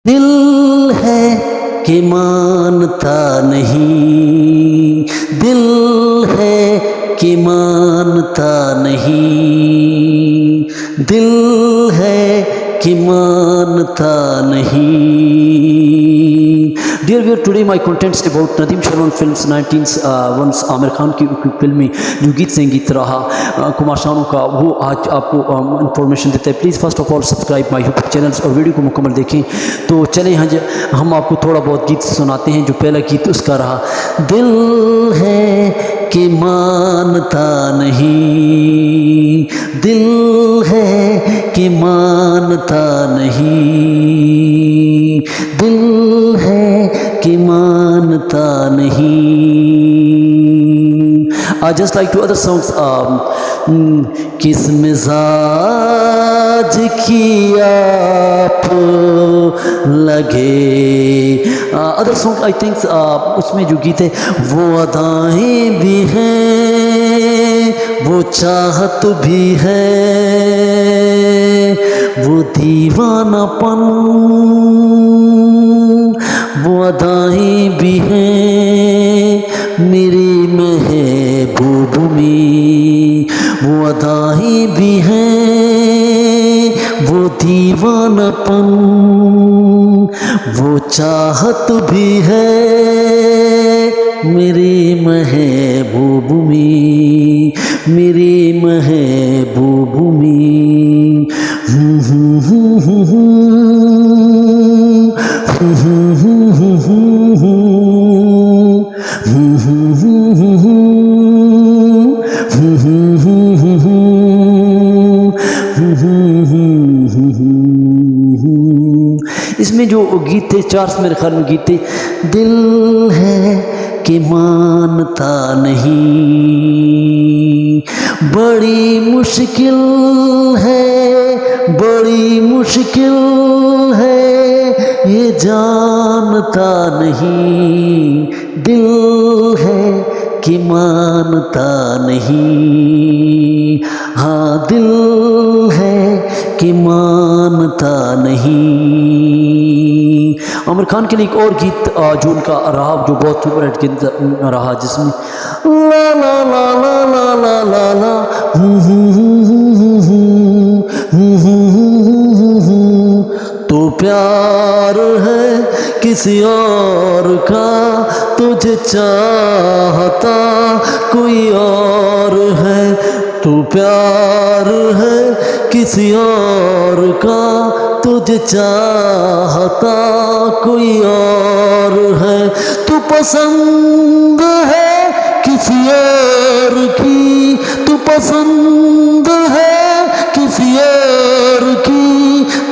दिल है कि मानता नहीं, दिल है कि मानता नहीं, दिल है कि मानता नहीं। Dear viewer, today my contents about Nadeem Shalon films 19 Aamir Khan की फिल्म में जो गीत संगीत रहा कुमार शानू का, वो आज आपको इंफॉर्मेशन देता है। Please first of all subscribe my YouTube channels और वीडियो को मुकम्मल देखें। तो चलें हम आपको थोड़ा बहुत गीत सुनाते हैं। जो पहला गीत उसका रहा, दिल है कि मानता नहीं, दिल है कि मानता नहीं, दिल है कि मानता नहीं। I just like to other songs किस मिजाज की आप लगे, अदर सॉन्ग आई थिंक उसमें जो गीत है वो अदाएं भी हैं, वो चाहत भी है, वो दीवानापन, वो अदाएं भी हैं मेरी महबूब में, वो अदाएं भी हैं, वो दीवानापन, वो चाहत भी है मेरी महबूब में, मेरी महबूब में। इसमें जो गीत थे, चार मेरे ख्याल में गीत थे, दिल है कि मानता नहीं, बड़ी मुश्किल है, बड़ी मुश्किल है, ये जानता नहीं, दिल है कि मानता नहीं, हाँ दिल है कि मानता नहीं। आमिर खान के लिए एक और गीत जो उनका रहा, जो बहुत फेवरेट गीत रहा, जिसमें ला ला ला ला ला ला ला ला तो प्यार है किसी और का, तुझे चाहता कोई और है, तू प्यार है किसी और का, तुझे चाहता कोई और है, तू पसंद है किसी और की, तू पसंद है किसी और की,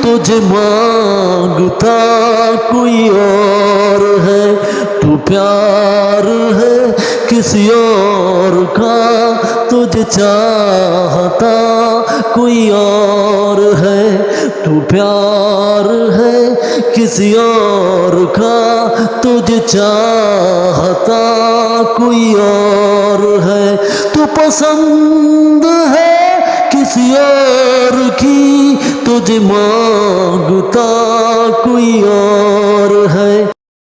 तुझे मांगता कोई और है, तू प्यार है किसी और का, तुझे चाहता कोई और है, तू प्यार है किसी और का, तुझे चाहता कोई और है, तू पसंद है किसी और की, तुझे मांगता कोई और है।